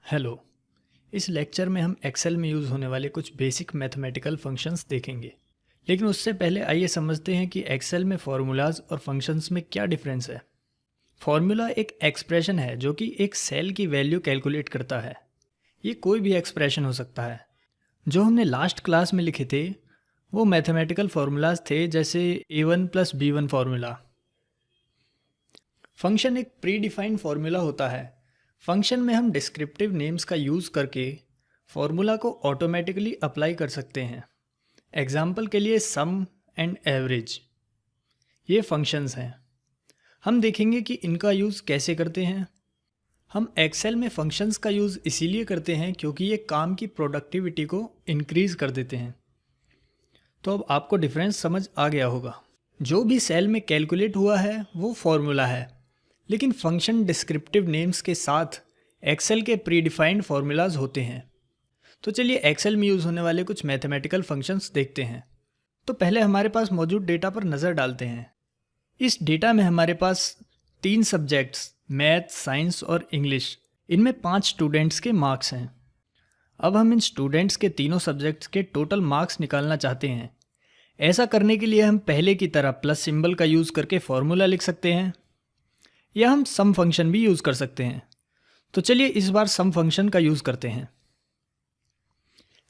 Hello. इस lecture में हम एक्सेल में यूज़ होने वाले कुछ बेसिक मैथमेटिकल फंक्शंस देखेंगे। लेकिन उससे पहले आइए समझते हैं कि एक्सेल में फार्मूलाज और फंक्शंस में क्या डिफरेंस है। फार्मूला एक एक्सप्रेशन है जो कि एक सेल की वैल्यू कैलकुलेट करता है। ये कोई भी एक्सप्रेशन हो सकता है। जो हमने लास्ट क्लास में लिखे थे वो मैथमेटिकल फार्मूलाज थे, जैसे a1 + b1 फार्मूला। फंक्शन एक प्री डिफाइंड फार्मूला होता है। फंक्शन में हम डिस्क्रिप्टिव नेम्स का यूज़ करके फार्मूला को ऑटोमेटिकली अप्लाई कर सकते हैं। एग्जाम्पल के लिए सम एंड एवरेज ये फंक्शंस हैं। हम देखेंगे कि इनका यूज़ कैसे करते हैं। हम एक्सेल में फंक्शंस का यूज़ इसीलिए करते हैं क्योंकि ये काम की प्रोडक्टिविटी को इंक्रीज़ कर देते हैं। तो अब आपको डिफरेंस समझ आ गया होगा। जो भी सेल में कैलकुलेट हुआ है वो फार्मूला है, लेकिन फंक्शन डिस्क्रिप्टिव नेम्स के साथ एक्सेल के प्री डिफाइंड फार्मूलाज होते हैं। तो चलिए एक्सेल में यूज़ होने वाले कुछ मैथमेटिकल फंक्शंस देखते हैं। तो पहले हमारे पास मौजूद डेटा पर नज़र डालते हैं। इस डेटा में हमारे पास 3 सब्जेक्ट्स मैथ, साइंस और इंग्लिश, इनमें 5 स्टूडेंट्स के मार्क्स हैं। अब हम इन स्टूडेंट्स के तीनों सब्जेक्ट्स के टोटल मार्क्स निकालना चाहते हैं। ऐसा करने के लिए हम पहले की तरह प्लस सिंबल का यूज़ करके फॉर्मूला लिख सकते हैं, या हम सम फंक्शन भी यूज़ कर सकते हैं। तो चलिए इस बार सम फंक्शन का यूज़ करते हैं।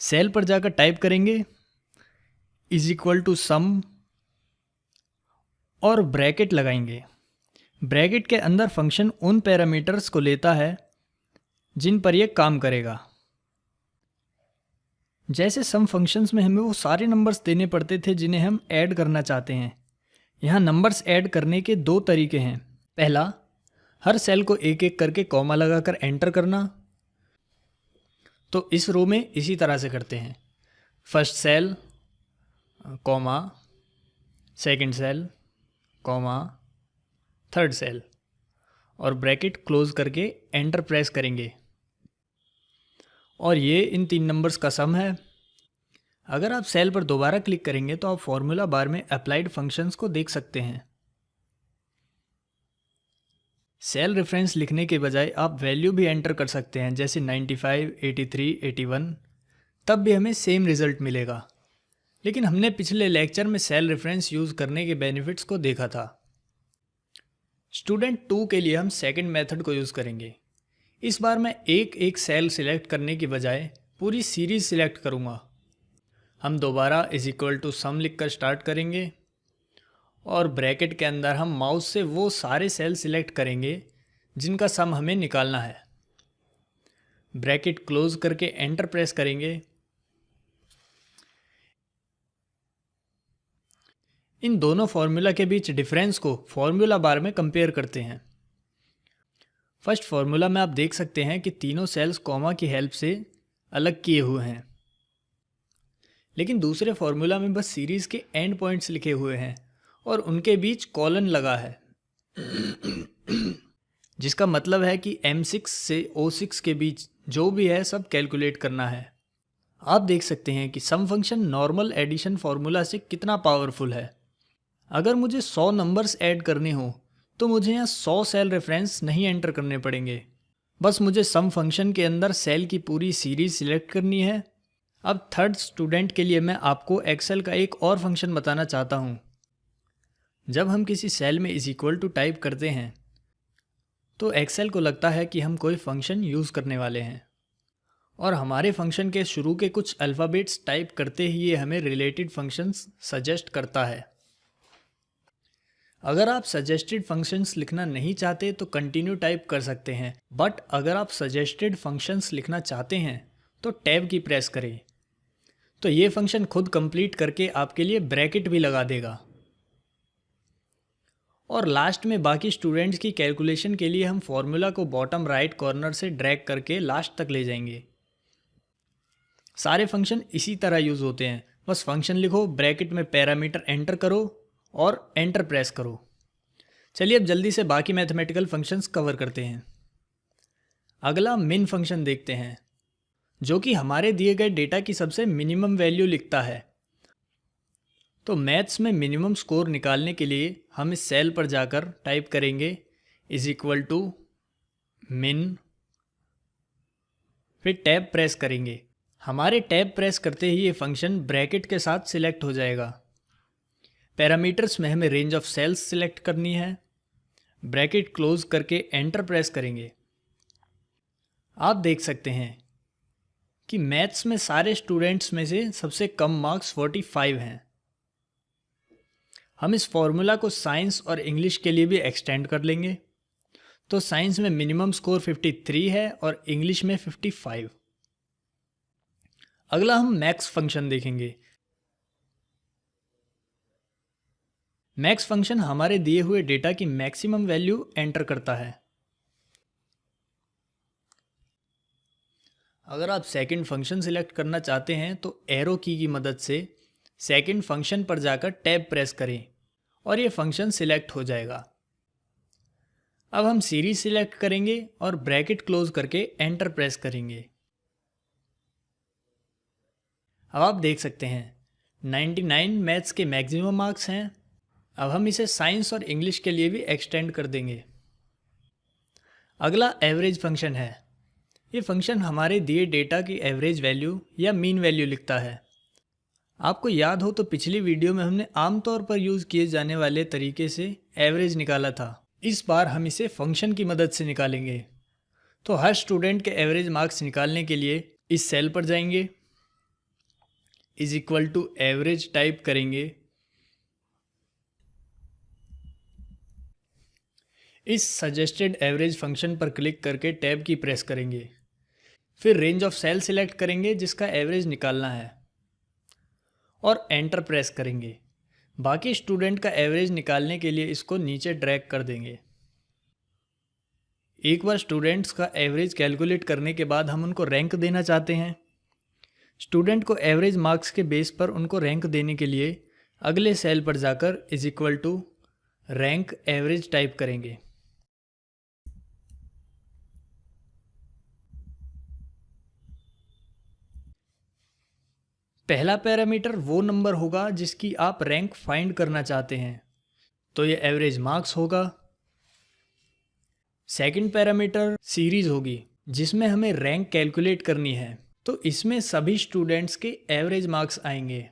सेल पर जाकर टाइप करेंगे =सम और ब्रैकेट लगाएंगे। ब्रैकेट के अंदर फंक्शन उन पैरामीटर्स को लेता है जिन पर यह काम करेगा। जैसे सम फंक्शंस में हमें वो सारे नंबर्स देने पड़ते थे जिन्हें हम ऐड करना चाहते हैं। यहाँ नंबर्स ऐड करने के 2 तरीके हैं। पहला, हर सेल को एक एक करके कॉमा लगाकर एंटर करना। तो इस रो में इसी तरह से करते हैं। First cell comma, second cell comma, third cell, और ब्रैकेट क्लोज करके एंटर प्रेस करेंगे। और ये इन 3 नंबर्स का सम है। अगर आप सेल पर दोबारा क्लिक करेंगे तो आप फॉर्मूला बार में अप्लाइड फंक्शंस को देख सकते हैं। सेल रेफरेंस लिखने के बजाय आप वैल्यू भी एंटर कर सकते हैं, जैसे 95, 83, 81, तब भी हमें सेम रिजल्ट मिलेगा। लेकिन हमने पिछले लेक्चर में सेल रेफरेंस यूज़ करने के बेनिफिट्स को देखा था। स्टूडेंट 2 के लिए हम सेकंड मेथड को यूज़ करेंगे। इस बार मैं एक एक सेल सिलेक्ट करने की बजाय पूरी सीरीज सिलेक्ट करूँगा। हम दोबारा =सम लिख कर स्टार्ट करेंगे और ब्रैकेट के अंदर हम माउस से वो सारे सेल सिलेक्ट करेंगे जिनका सम हमें निकालना है। ब्रैकेट क्लोज करके एंटर प्रेस करेंगे। इन दोनों फार्मूला के बीच डिफरेंस को फार्मूला बार में कंपेयर करते हैं। फर्स्ट फार्मूला में आप देख सकते हैं कि तीनों सेल्स कॉमा की हेल्प से अलग किए हुए हैं, लेकिन दूसरे फार्मूला में बस सीरीज के एंड पॉइंट्स लिखे हुए हैं और उनके बीच कॉलन लगा है, जिसका मतलब है कि M6 से O6 के बीच जो भी है सब कैलकुलेट करना है। आप देख सकते हैं कि सम फंक्शन नॉर्मल एडिशन फार्मूला से कितना पावरफुल है। अगर मुझे 100 नंबर्स ऐड करने हो तो मुझे यहाँ 100 सेल रेफरेंस नहीं एंटर करने पड़ेंगे। बस मुझे सम फंक्शन के अंदर सेल की पूरी सीरीज सिलेक्ट करनी है। अब थर्ड स्टूडेंट के लिए मैं आपको एक्सेल का एक और फंक्शन बताना चाहता हूँ। जब हम किसी सेल में = टाइप करते हैं तो एक्सेल को लगता है कि हम कोई फंक्शन यूज़ करने वाले हैं, और हमारे फंक्शन के शुरू के कुछ अल्फ़ाबेट्स टाइप करते ही ये हमें रिलेटेड फंक्शंस सजेस्ट करता है। अगर आप सजेस्टेड फंक्शंस लिखना नहीं चाहते तो कंटिन्यू टाइप कर सकते हैं, बट अगर आप सजेस्टेड फंक्शंस लिखना चाहते हैं तो टैब की प्रेस करें। तो ये फंक्शन खुद कंप्लीट करके आपके लिए ब्रैकेट भी लगा देगा। और लास्ट में बाकी स्टूडेंट्स की कैलकुलेशन के लिए हम फॉर्मूला को बॉटम राइट कॉर्नर से ड्रैग करके लास्ट तक ले जाएंगे। सारे फंक्शन इसी तरह यूज़ होते हैं। बस फंक्शन लिखो, ब्रैकेट में पैरामीटर एंटर करो और एंटर प्रेस करो। चलिए अब जल्दी से बाकी मैथमेटिकल फंक्शंस कवर करते हैं। अगला मिन फंक्शन देखते हैं, जो कि हमारे दिए गए डेटा की सबसे मिनिमम वैल्यू लिखता है। तो मैथ्स में मिनिमम स्कोर निकालने के लिए हम इस सेल पर जाकर टाइप करेंगे =min फिर टैब प्रेस करेंगे। हमारे टैब प्रेस करते ही ये फंक्शन ब्रैकेट के साथ सिलेक्ट हो जाएगा। पैरामीटर्स में हमें रेंज ऑफ सेल्स सिलेक्ट करनी है। ब्रैकेट क्लोज करके एंटर प्रेस करेंगे। आप देख सकते हैं कि मैथ्स में सारे स्टूडेंट्स में से सबसे कम मार्क्स 45 हैं। हम इस फॉर्मूला को साइंस और इंग्लिश के लिए भी एक्सटेंड कर लेंगे। तो साइंस में मिनिमम स्कोर 53 है और इंग्लिश में 55। अगला हम मैक्स फंक्शन देखेंगे। मैक्स फंक्शन हमारे दिए हुए डेटा की मैक्सिमम वैल्यू एंटर करता है। अगर आप सेकंड फंक्शन सिलेक्ट करना चाहते हैं तो एरो की मदद से सेकंड फंक्शन पर जाकर टैब प्रेस करें और ये फंक्शन सिलेक्ट हो जाएगा। अब हम सीरीज सिलेक्ट करेंगे और ब्रैकेट क्लोज करके एंटर प्रेस करेंगे। अब आप देख सकते हैं 99 मैथ्स के मैक्सिमम मार्क्स हैं। अब हम इसे साइंस और इंग्लिश के लिए भी एक्सटेंड कर देंगे। अगला एवरेज फंक्शन है। ये फंक्शन हमारे दिए डेटा की एवरेज वैल्यू या मीन वैल्यू लिखता है। आपको याद हो तो पिछली वीडियो में हमने आमतौर पर यूज़ किए जाने वाले तरीके से एवरेज निकाला था। इस बार हम इसे फंक्शन की मदद से निकालेंगे। तो हर स्टूडेंट के एवरेज मार्क्स निकालने के लिए इस सेल पर जाएंगे, is equal to average type करेंगे। इस सजेस्टेड एवरेज फंक्शन पर क्लिक करके टैब की प्रेस करेंगे। फिर रेंज ऑफ सेल सिलेक्ट करेंगे जिसका एवरेज निकालना है और एंटर प्रेस करेंगे। बाकी स्टूडेंट का एवरेज निकालने के लिए इसको नीचे ड्रैग कर देंगे। एक बार स्टूडेंट्स का एवरेज कैलकुलेट करने के बाद हम उनको रैंक देना चाहते हैं। स्टूडेंट को एवरेज मार्क्स के बेस पर उनको रैंक देने के लिए अगले सेल पर जाकर is equal to rank average type करेंगे। पहला पैरामीटर वो नंबर होगा जिसकी आप रैंक फाइंड करना चाहते हैं, तो ये एवरेज मार्क्स होगा। सेकंड पैरामीटर सीरीज होगी जिसमें हमें रैंक कैलकुलेट करनी है, तो इसमें सभी स्टूडेंट्स के एवरेज मार्क्स आएंगे।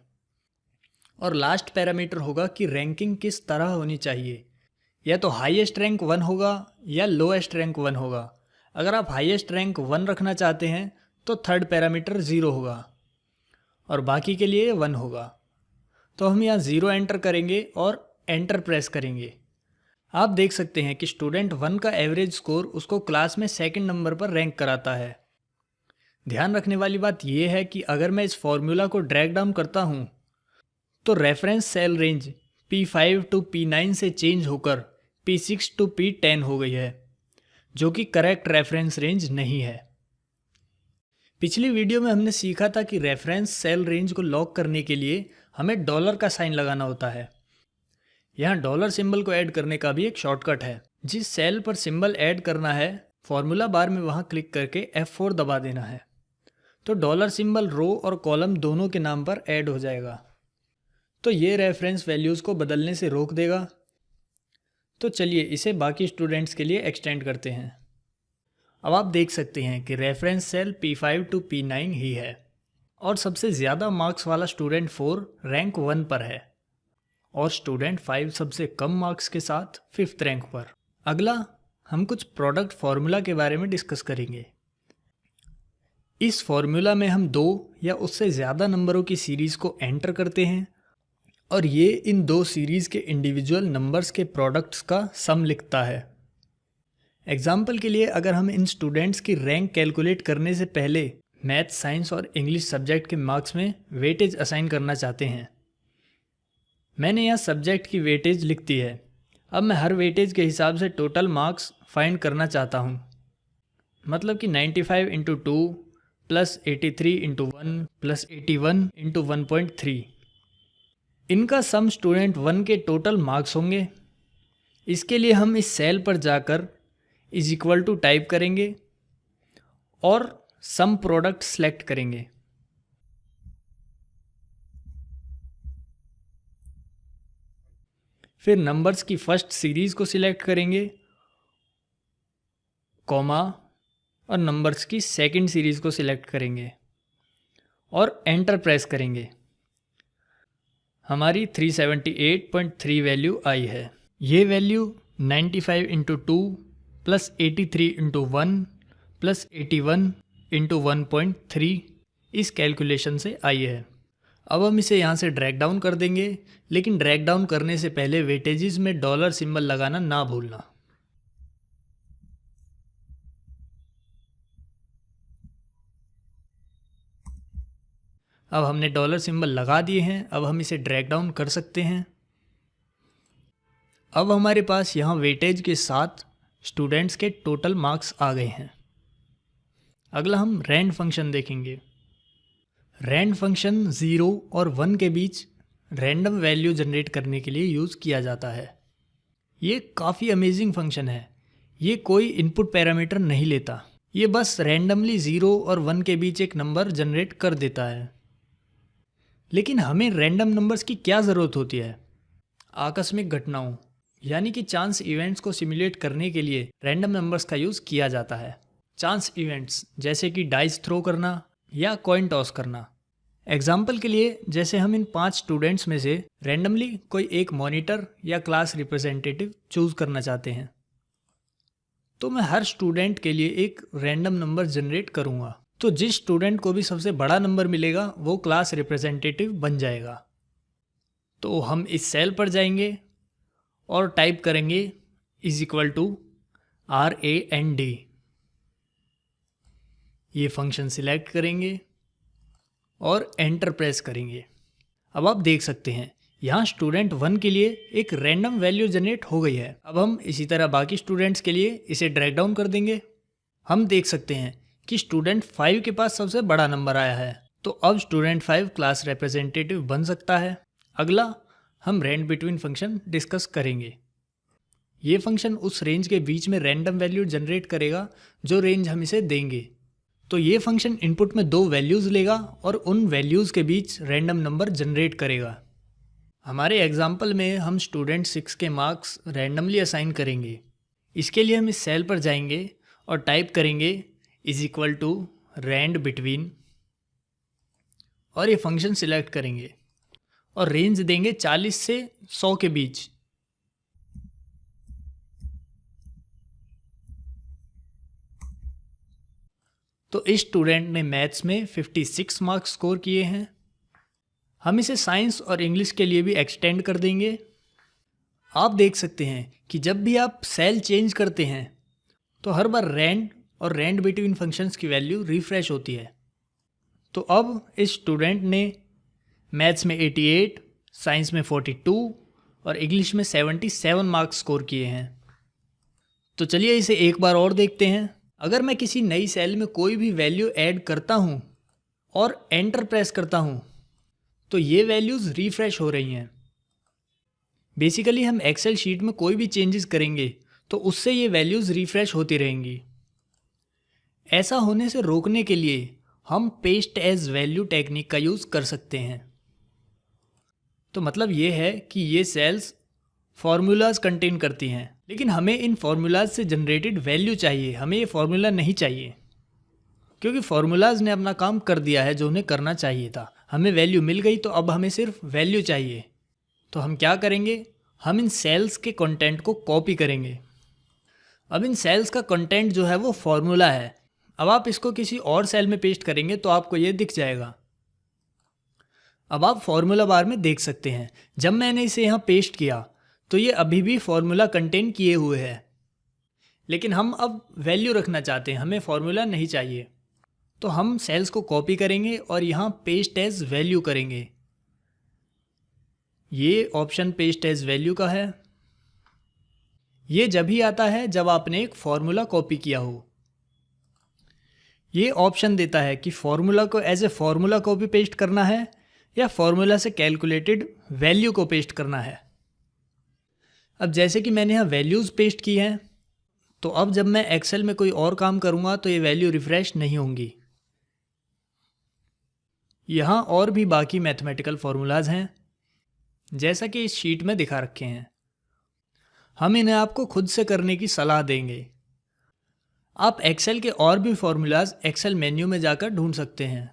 और लास्ट पैरामीटर होगा कि रैंकिंग किस तरह होनी चाहिए, या तो हाईएस्ट रैंक 1 होगा या लोएस्ट रैंक 1 होगा। अगर आप हाईएस्ट रैंक 1 रखना चाहते हैं तो थर्ड पैरामीटर 0 होगा और बाकी के लिए 1 होगा। तो हम यहाँ 0 एंटर करेंगे और एंटर प्रेस करेंगे। आप देख सकते हैं कि स्टूडेंट 1 का एवरेज स्कोर उसको क्लास में सेकंड नंबर पर रैंक कराता है। ध्यान रखने वाली बात यह है कि अगर मैं इस फॉर्मूला को ड्रैग डाउन करता हूँ तो reference cell range P5 to P9 से चेंज होकर P6 टू P10 हो गई है, जो कि करेक्ट रेफरेंस रेंज नहीं है। पिछली वीडियो में हमने सीखा था कि रेफरेंस सेल रेंज को लॉक करने के लिए हमें डॉलर का साइन लगाना होता है। यहाँ डॉलर सिंबल को ऐड करने का भी एक शॉर्टकट है। जिस सेल पर सिंबल ऐड करना है फॉर्मूला बार में वहाँ क्लिक करके F4 दबा देना है, तो डॉलर सिंबल रो और कॉलम दोनों के नाम पर ऐड हो जाएगा। तो ये रेफरेंस वैल्यूज़ को बदलने से रोक देगा। तो चलिए इसे बाकी स्टूडेंट्स के लिए एक्सटेंड करते हैं। अब आप देख सकते हैं कि reference cell P5 to P9 ही है और सबसे ज़्यादा मार्क्स वाला स्टूडेंट 4 रैंक 1 पर है और स्टूडेंट 5 सबसे कम मार्क्स के साथ 5th रैंक पर। अगला हम कुछ प्रोडक्ट फार्मूला के बारे में डिस्कस करेंगे। इस फार्मूला में हम 2 या उससे ज़्यादा नंबरों की सीरीज़ को एंटर करते हैं और ये इन 2 सीरीज़ के इंडिविजुअल नंबर्स के प्रोडक्ट्स का सम लिखता है। एग्जाम्पल के लिए अगर हम इन स्टूडेंट्स की रैंक कैलकुलेट करने से पहले मैथ, साइंस और इंग्लिश सब्जेक्ट के मार्क्स में वेटेज असाइन करना चाहते हैं, मैंने यहाँ सब्जेक्ट की वेटेज लिख दी है। अब मैं हर वेटेज के हिसाब से टोटल मार्क्स फाइंड करना चाहता हूँ। मतलब कि 95 into 2 plus 83 into 1 plus 81 into 1.3, इनका सम स्टूडेंट 1 के टोटल मार्क्स होंगे। इसके लिए हम इस सेल पर जाकर इज इक्वल टू टाइप करेंगे और सम प्रोडक्ट सेलेक्ट करेंगे। फिर नंबर्स की फर्स्ट सीरीज को सिलेक्ट करेंगे, कॉमा, और नंबर्स की सेकंड सीरीज़ को सिलेक्ट करेंगे और एंटर प्रेस करेंगे। हमारी 378.3 वैल्यू आई है। ये value 95 into 2 plus 83 into 1 plus 81 into 1.3 इस कैलकुलेशन से आई है। अब हम इसे यहाँ से ड्रैग डाउन कर देंगे, लेकिन ड्रैग डाउन करने से पहले वेटेजेस में डॉलर सिंबल लगाना ना भूलना। अब हमने डॉलर सिंबल लगा दिए हैं। अब हम इसे ड्रैग डाउन कर सकते हैं। अब हमारे पास यहाँ वेटेज के साथ स्टूडेंट्स के टोटल मार्क्स आ गए हैं। अगला हम रैंड फंक्शन देखेंगे। रैंड फंक्शन 0 और 1 के बीच रैंडम वैल्यू जनरेट करने के लिए यूज़ किया जाता है। ये काफ़ी अमेजिंग फंक्शन है। ये कोई इनपुट पैरामीटर नहीं लेता, ये बस रैंडमली 0 और 1 के बीच एक नंबर जनरेट कर देता है। लेकिन हमें रैंडम नंबर्स की क्या ज़रूरत होती है? आकस्मिक घटनाओं यानी कि चांस इवेंट्स को सिमुलेट करने के लिए रैंडम नंबर्स का यूज़ किया जाता है। चांस इवेंट्स जैसे कि डाइस थ्रो करना या कॉइन टॉस करना। एग्जाम्पल के लिए, जैसे हम इन 5 स्टूडेंट्स में से रैंडमली कोई एक मॉनिटर या क्लास रिप्रेजेंटेटिव चूज़ करना चाहते हैं, तो मैं हर स्टूडेंट के लिए एक रैंडम नंबर जनरेट करूँगा। तो जिस स्टूडेंट को भी सबसे बड़ा नंबर मिलेगा वो क्लास रिप्रेजेंटेटिव बन जाएगा। तो हम इस सेल पर जाएंगे और टाइप करेंगे =RAND। ये फंक्शन सिलेक्ट करेंगे और एंटर प्रेस करेंगे। अब आप देख सकते हैं यहाँ स्टूडेंट 1 के लिए एक रैंडम वैल्यू जनरेट हो गई है। अब हम इसी तरह बाकी स्टूडेंट्स के लिए इसे ड्रैग डाउन कर देंगे। हम देख सकते हैं कि स्टूडेंट 5 के पास सबसे बड़ा नंबर आया है, तो अब स्टूडेंट 5 क्लास रिप्रेजेंटेटिव बन सकता है। अगला हम रैंड बिटवीन फंक्शन डिस्कस करेंगे। ये फंक्शन उस रेंज के बीच में रैंडम वैल्यू जनरेट करेगा जो रेंज हम इसे देंगे। तो ये फंक्शन इनपुट में 2 वैल्यूज़ लेगा और उन वैल्यूज़ के बीच रैंडम नंबर जनरेट करेगा। हमारे एग्जाम्पल में हम स्टूडेंट 6 के मार्क्स रैंडमली असाइन करेंगे। इसके लिए हम इस सेल पर जाएंगे और टाइप करेंगे =रैंड बिटवीन और ये फंक्शन सिलेक्ट करेंगे और रेंज देंगे 40 से 100 के बीच। तो इस स्टूडेंट ने मैथ्स में 56 मार्क्स स्कोर किए हैं। हम इसे साइंस और इंग्लिश के लिए भी एक्सटेंड कर देंगे। आप देख सकते हैं कि जब भी आप सेल चेंज करते हैं तो हर बार रैंड और रैंड बिटवीन फंक्शंस की वैल्यू रिफ्रेश होती है। तो अब इस स्टूडेंट ने मैथ्स में 88, साइंस में 42 और इंग्लिश में 77 मार्क्स स्कोर किए हैं। तो चलिए इसे एक बार और देखते हैं। अगर मैं किसी नई सेल में कोई भी वैल्यू ऐड करता हूँ और एंटर प्रेस करता हूँ तो ये वैल्यूज़ रिफ्रेश हो रही हैं। बेसिकली हम एक्सेल शीट में कोई भी चेंजेस करेंगे तो उससे ये वैल्यूज़ रिफ्रेश होती रहेंगी। ऐसा होने से रोकने के लिए हम पेस्ट एज वैल्यू टेक्निक का यूज़ कर सकते हैं। तो मतलब ये है कि ये सेल्स फार्मूलाज कंटेन करती हैं, लेकिन हमें इन फार्मूलाज से जनरेटेड वैल्यू चाहिए। हमें ये फार्मूला नहीं चाहिए, क्योंकि फार्मूलाज ने अपना काम कर दिया है जो उन्हें करना चाहिए था। हमें वैल्यू मिल गई तो अब हमें सिर्फ वैल्यू चाहिए। तो हम क्या करेंगे, हम इन सेल्स के कंटेंट को कॉपी करेंगे। अब इन सेल्स का कंटेंट जो है वो फार्मूला है। अब आप इसको किसी और सेल में पेस्ट करेंगे तो आपको ये दिख जाएगा। अब आप फार्मूला बार में देख सकते हैं, जब मैंने इसे यहाँ पेस्ट किया तो ये अभी भी फार्मूला कंटेन किए हुए है, लेकिन हम अब वैल्यू रखना चाहते हैं, हमें फार्मूला नहीं चाहिए। तो हम सेल्स को कॉपी करेंगे और यहाँ पेस्ट एज वैल्यू करेंगे। ये ऑप्शन पेस्ट एज वैल्यू का है। ये जब ही आता है जब आपने एक फार्मूला कॉपी किया हो। ये ऑप्शन देता है कि फार्मूला को as a formula copy paste करना है या फार्मूला से कैलकुलेटेड वैल्यू को पेस्ट करना है। अब जैसे कि मैंने यहाँ वैल्यूज़ पेस्ट की हैं, तो अब जब मैं एक्सेल में कोई और काम करूँगा तो ये वैल्यू रिफ्रेश नहीं होंगी। यहाँ और भी बाकी मैथमेटिकल फार्मूलाज हैं, जैसा कि इस शीट में दिखा रखे हैं। हम इन्हें आपको खुद से करने की सलाह देंगे। आप एक्सेल के और भी फार्मूलाज एक्सेल मेन्यू में जाकर ढूंढ सकते हैं।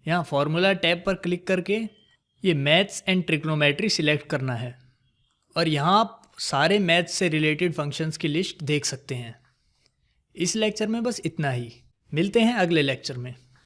यहाँ फार्मूला टैब पर क्लिक करके ये मैथ्स एंड ट्रिग्नोमेट्री सिलेक्ट करना है और यहाँ आप सारे मैथ्स से रिलेटेड फंक्शंस की लिस्ट देख सकते हैं। इस लेक्चर में बस इतना ही। मिलते हैं अगले लेक्चर में।